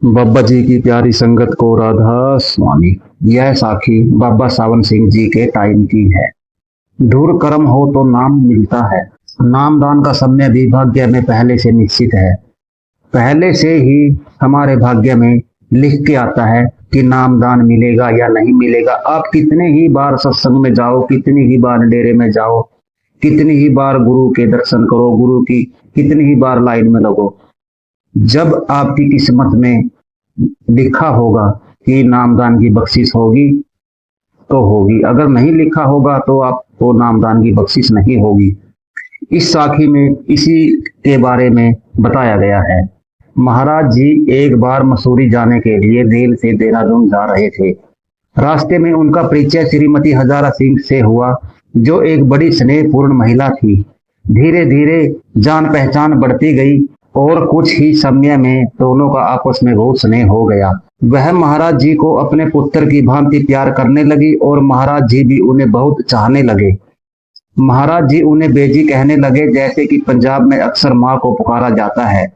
बाबा जी की प्यारी संगत को राधा स्वामी। यह साखी बाबा सावन सिंह जी के टाइम की है। धुर कर्म हो तो नाम मिलता है। नामदान का समय भी भाग्य में पहले से निश्चित है। पहले से ही हमारे भाग्य में लिख के आता है कि नामदान मिलेगा या नहीं मिलेगा। आप कितने ही बार सत्संग में जाओ, कितनी ही बार डेरे में जाओ, कितनी ही बार गुरु के दर्शन करो, गुरु की कितनी ही बार लाइन में लगो, जब आपकी किस्मत में लिखा होगा कि नामदान की बख्शिश होगी तो होगी। अगर नहीं लिखा होगा तो आपको नामदान की बख्शिश नहीं होगी। इस साखी में इसी के बारे में बताया गया है। महाराज जी एक बार मसूरी जाने के लिए रेल से देहरादून जा रहे थे। रास्ते में उनका परिचय श्रीमती हजारा सिंह से हुआ, जो एक बड़ी स्नेहपूर्ण महिला थी। धीरे धीरे जान पहचान बढ़ती गई और कुछ ही समय में दोनों का आपस में बहुत स्नेह हो गया। वह महाराज जी को अपने पुत्र की भांति प्यार करने लगी और महाराज जी भी उन्हें बहुत चाहने लगे। महाराज जी उन्हें बेजी कहने लगे, जैसे कि पंजाब में अक्सर माँ को पुकारा जाता है।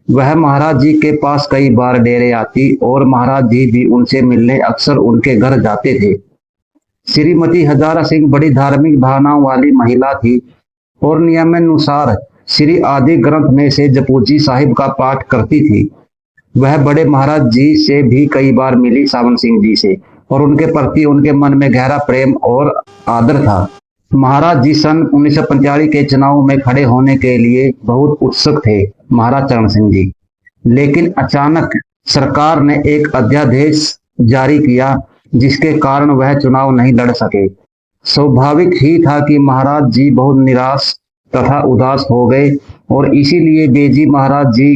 वह महाराज जी के पास कई बार डेरे आती और महाराज जी भी उनसे मिलने अक्सर उनके घर जाते थे। श्रीमती हजारा सिंह बड़ी धार्मिक भावनाओं वाली महिला थी और नियमानुसार श्री आदि ग्रंथ में से जपूजी साहिब का पाठ करती थी। वह बड़े महाराज जी से भी कई बार मिली, सावन सिंह जी से, और उनके प्रति उनके मन में गहरा प्रेम और आदर था। महाराज जी सन 1945 के चुनाव में खड़े होने के लिए बहुत उत्सुक थे, महाराज चरण सिंह जी। लेकिन अचानक सरकार ने एक अध्यादेश जारी किया जिसके कारण वह चुनाव नहीं लड़ सके। स्वाभाविक ही था कि महाराज जी बहुत निराश तथा उदास हो गए और इसीलिए बेजी महाराज जी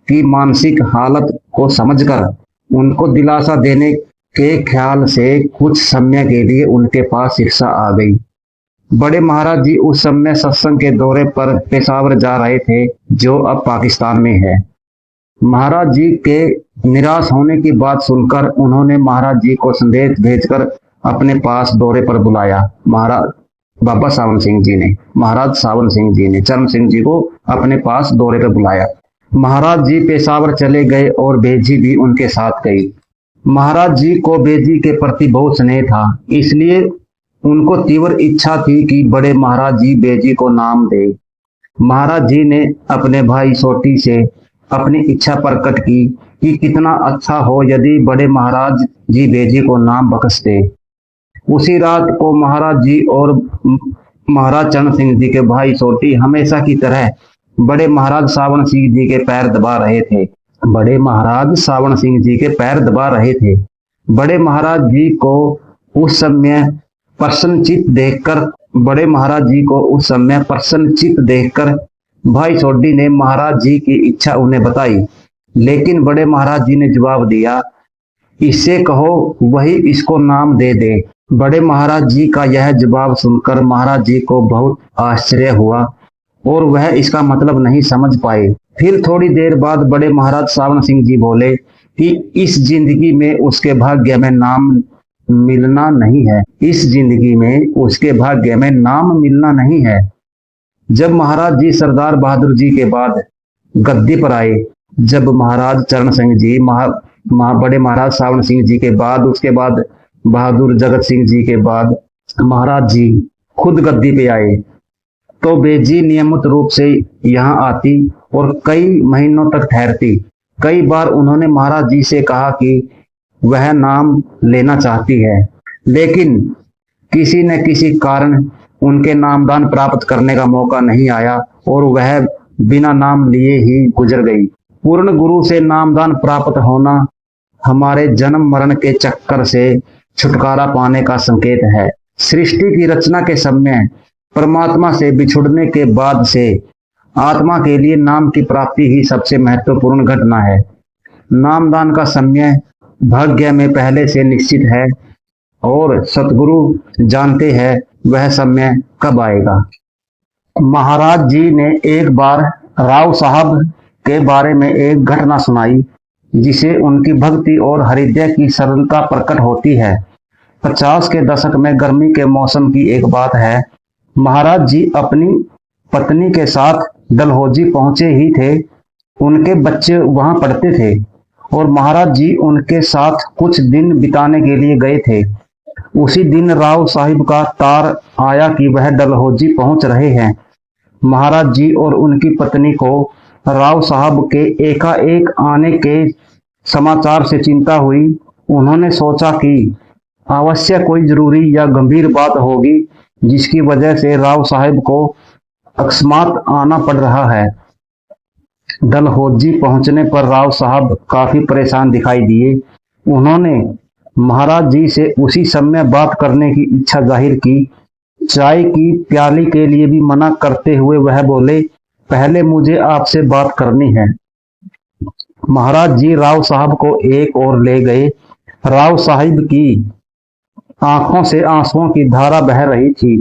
की मानसिक हालत को समझकर उनको दिलासा देने के ख्याल से कुछ समय के लिए उनके पास शिक्षा आ गई। बड़े महाराज जी उस समय सत्संग के दौरे पर पेशावर जा रहे थे, जो अब पाकिस्तान में है। महाराज जी के निराश होने की बात सुनकर उन्होंने महाराज जी को संदेश भेजकर अपने पास दौरे पर बुलाया। महाराज बाबा सावन सिंह जी ने, महाराज सावन सिंह जी ने चरण सिंह जी को अपने पास दौरे पर बुलाया। महाराज जी पेशावर चले गए और बेजी भी उनके साथ गई। महाराज जी को बेजी के प्रति बहुत स्नेह था, इसलिए उनको तीव्र इच्छा थी कि बड़े महाराज जी बेजी को नाम दे। महाराज जी ने अपने भाई सोटी से अपनी इच्छा प्रकट की कि कितना अच्छा हो यदि बड़े महाराज जी बेजी को नाम बख्श दे। उसी रात को महाराज जी और महाराज चरण सिंह जी के भाई सोटी हमेशा की तरह बड़े महाराज सावन सिंह जी के पैर दबा रहे थे। बड़े महाराज सावन सिंह जी के पैर दबा रहे थे। बड़े महाराज जी को उस समय प्रसन्नचित देखकर भाई सोटी ने महाराज जी की इच्छा उन्हें बताई। लेकिन बड़े महाराज जी ने जवाब दिया, इससे कहो वही इसको नाम दे दे। बड़े महाराज जी का यह जवाब सुनकर महाराज जी को बहुत आश्चर्य हुआ और वह इसका मतलब नहीं समझ पाए। फिर थोड़ी देर बाद बड़े महाराज सावन सिंह जी बोले कि इस जिंदगी में उसके भाग्य में नाम मिलना नहीं है। इस जिंदगी में उसके भाग्य में नाम मिलना नहीं है। जब महाराज जी सरदार बहादुर जी के बाद गद्दी पर आए, जब महाराज चरण सिंह जी बड़े महाराज सावन सिंह जी के बाद, उसके बाद बहादुर जगत सिंह जी के बाद महाराज जी खुद गद्दी पे आए, तो बेजी नियमित रूप से यहाँ आती और कई महीनों तक ठहरती। कई बार उन्होंने महाराज जी से कहा कि वह नाम लेना चाहती है, लेकिन किसी न किसी कारण उनके नामदान प्राप्त करने का मौका नहीं आया और वह बिना नाम लिए ही गुजर गई। पूर्ण गुरु से नामदान प्राप्त होना हमारे जन्म मरण के चक्कर से छुटकारा पाने का संकेत है। सृष्टि की रचना के समय परमात्मा से बिछुड़ने के बाद से आत्मा के लिए नाम की प्राप्ति ही सबसे महत्वपूर्ण घटना है। नामदान का समय भाग्य में पहले से निश्चित है और सतगुरु जानते हैं वह समय कब आएगा। महाराज जी ने एक बार राव साहब के बारे में एक घटना सुनाई जिसे उनकी भक्ति और हृदय की सरलता प्रकट होती है। 50 के दशक में गर्मी के मौसम की एक बात है। महाराज जी अपनी पत्नी के साथ डलहौजी पहुंचे ही थे। उनके बच्चे वहां पढ़ते थे और महाराज जी उनके साथ कुछ दिन बिताने के लिए गए थे। उसी दिन राव साहिब का तार आया कि वह डलहौजी पहुंच रहे हैं। महाराज जी और उनकी पत्नी को राव साहब के एकाएक आने के समाचार से चिंता हुई। उन्होंने सोचा कि अवश्य कोई जरूरी या गंभीर बात होगी जिसकी वजह से राव साहब को अकस्मात आना पड़ रहा है। डलहौजी पहुंचने पर राव साहब काफी परेशान दिखाई दिए। उन्होंने महाराज जी से उसी समय बात करने की इच्छा जाहिर की। चाय की प्याली के लिए भी मना करते हुए वह बोले, पहले मुझे आपसे बात करनी है। महाराज जी राव साहब को एक ओर ले गए। राव साहिब की आंखों से आंसुओं की धारा बह रही थी।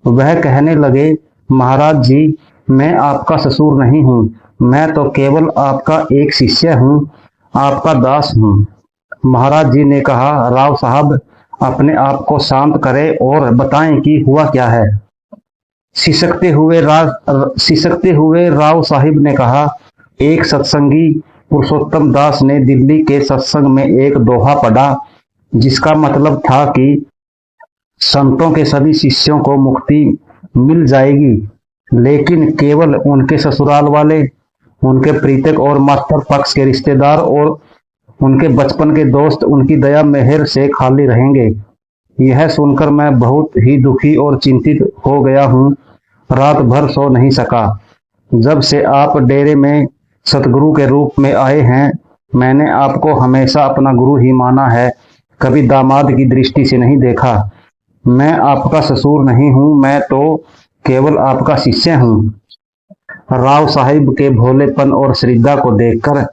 वह कहने लगे, महाराज जी, मैं आपका ससुर नहीं हूँ, मैं तो केवल आपका एक शिष्य हूँ, आपका दास हूँ। महाराज जी ने कहा, राव साहब अपने आप को शांत करें और बताएं कि हुआ क्या है। सिसकते हुए राव साहिब ने कहा, एक सत्संगी पुरुषोत्तम दास ने दिल्ली के सत्संग में एक दोहा पढ़ा जिसका मतलब था कि संतों के सभी शिष्यों को मुक्ति मिल जाएगी, लेकिन केवल उनके ससुराल वाले, उनके प्रीतक और मास्टर पक्ष के रिश्तेदार और उनके बचपन के दोस्त उनकी दया मेहर से खाली रहेंगे। यह सुनकर मैं बहुत ही दुखी और चिंतित हो गया हूँ। रात भर सो नहीं सका। जब से आप डेरे में सतगुरु के रूप में आए हैं, मैंने आपको हमेशा अपना गुरु ही माना है, कभी दामाद की दृष्टि से नहीं देखा। मैं आपका ससुर नहीं हूँ, मैं तो केवल आपका शिष्य हूँ। राव साहिब के भोलेपन और श्रद्धा को देखकर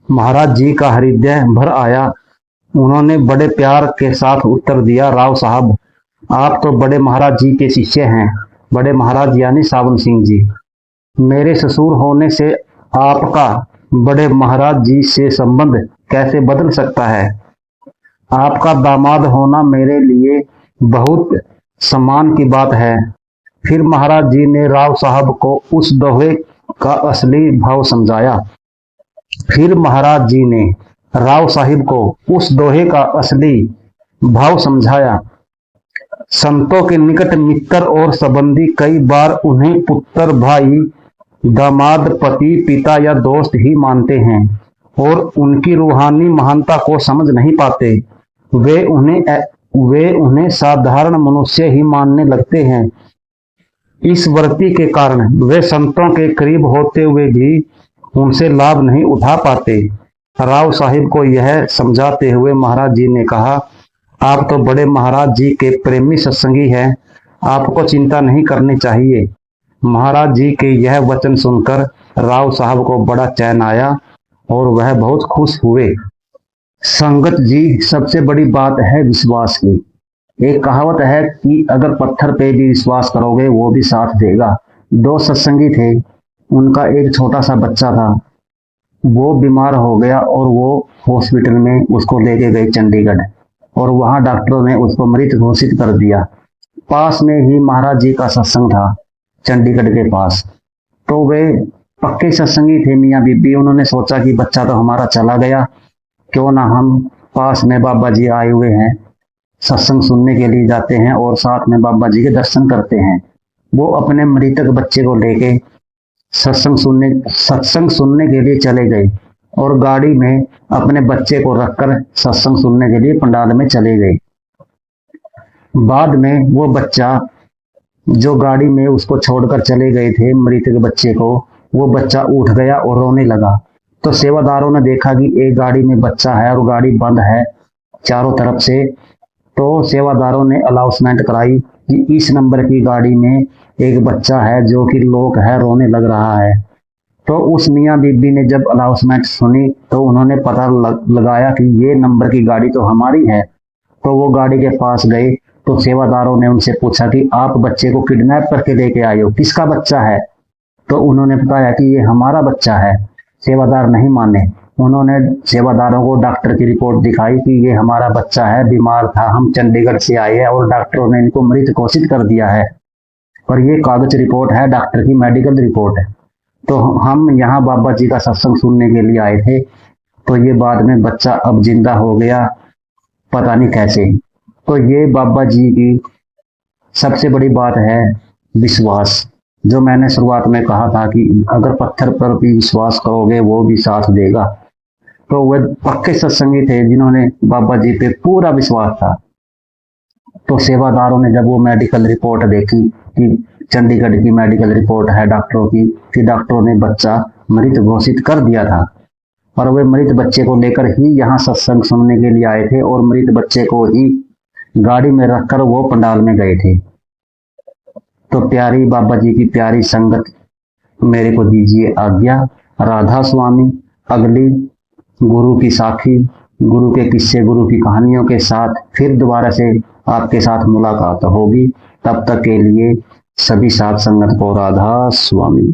महाराज जी का हृदय भर आया। उन्होंने बड़े प्यार के साथ उत्तर दिया, राव साहब, आप तो बड़े महाराज जी के शिष्य हैं। बड़े महाराज यानी सावन सिंह जी। मेरे ससुर होने से आपका बड़े महाराज जी से संबंध कैसे बदल सकता है? आपका दामाद होना मेरे लिए बहुत सम्मान की बात है। फिर महाराज जी ने राव साहब को उस दोहे का असली भाव समझाया। फिर महाराज जी ने राव साहिब को उस दोहे का असली भाव समझाया। संतों के निकट मित्र और संबंधी कई बार उन्हें पुत्र, भाई, दामाद, पति, पिता या दोस्त ही मानते हैं और उनकी रूहानी महानता को समझ नहीं पाते। वे उन्हें साधारण मनुष्य ही मानने लगते हैं। इस वृत्ति के कारण वे संतों के करीब होते हुए भी उनसे लाभ नहीं उठा पाते। राव साहिब को यह समझाते हुए महाराज जी ने कहा, आप तो बड़े महाराज जी के प्रेमी सत्संगी हैं, आपको चिंता नहीं करनी चाहिए। महाराज जी के यह वचन सुनकर राव साहब को बड़ा चैन आया और वह बहुत खुश हुए। संगत जी, सबसे बड़ी बात है विश्वास की। एक कहावत है कि अगर पत्थर पे भी विश्वास करोगे वो भी साथ देगा। दो सत्संगी थे, उनका एक छोटा सा बच्चा था। वो बीमार हो गया और वो हॉस्पिटल में उसको लेके गए चंडीगढ़, और वहां डॉक्टरों ने उसको मृत घोषित कर दिया। पास में ही महाराज जी का सत्संग था, चंडीगढ़ के पास। तो वे पक्के सत्संगी थे, मियाँ बीबी। उन्होंने सोचा कि बच्चा तो हमारा चला गया, क्यों ना हम पास में बाबा जी आए हुए हैं, सत्संग सुनने के लिए जाते हैं और साथ में बाबा जी के दर्शन करते हैं। वो अपने मृतक बच्चे को लेके सत्संग सुनने के लिए चले गए और गाड़ी में अपने बच्चे को रखकर सत्संग सुनने के लिए पंडाल में चले गए। बाद में वो बच्चा जो गाड़ी में उसको छोड़कर चले गए थे, मृतक बच्चे को, वो बच्चा उठ गया और रोने लगा। तो सेवादारों ने देखा कि एक गाड़ी में बच्चा है और गाड़ी बंद है चारों तरफ से। तो सेवादारों ने अनाउंसमेंट कराई कि इस नंबर की गाड़ी में एक बच्चा है जो कि लोक है, रोने लग रहा है। तो उस मियाँ बीबी ने जब अनाउंसमेंट सुनी तो उन्होंने पता लगाया कि ये नंबर की गाड़ी तो हमारी है। तो वो गाड़ी के पास गए तो सेवादारों ने उनसे पूछा कि आप बच्चे को किडनैप करके लेके आए हो, किसका बच्चा है? तो उन्होंने बताया कि ये हमारा बच्चा है। सेवादार नहीं माने। उन्होंने सेवादारों को डॉक्टर की रिपोर्ट दिखाई कि ये हमारा बच्चा है, बीमार था, हम चंडीगढ़ से आए हैं और डॉक्टरों ने इनको मृत घोषित कर दिया है। और ये कागज रिपोर्ट है, डॉक्टर की मेडिकल रिपोर्ट है। तो हम यहाँ बाबा जी का सत्संग सुनने के लिए आए थे। तो ये बाद में बच्चा अब जिंदा हो गया, पता नहीं कैसे। तो ये बाबा जी की सबसे बड़ी बात है विश्वास। जो मैंने शुरुआत में कहा था कि अगर पत्थर पर भी विश्वास करोगे वो भी साथ देगा। तो वे पक्के सत्संगी थे जिन्होंने बाबा जी पे पूरा विश्वास था। तो सेवादारों ने जब वो मेडिकल रिपोर्ट देखी कि चंडीगढ़ की मेडिकल रिपोर्ट है डॉक्टरों की, कि डॉक्टरों ने बच्चा मृत घोषित कर दिया था, और वे मृत बच्चे को लेकर ही यहाँ सत्संग सुनने के लिए आए थे, और मृत बच्चे को ही गाड़ी में रखकर वो पंडाल में गए थे। तो प्यारी बाबा जी की प्यारी संगत, मेरे को दीजिए आज्ञा। राधा स्वामी अगली गुरु की साखी, गुरु के किस्से, गुरु की कहानियों के साथ फिर दोबारा से आपके साथ मुलाकात होगी। तब तक के लिए सभी साथ संगत को राधा स्वामी।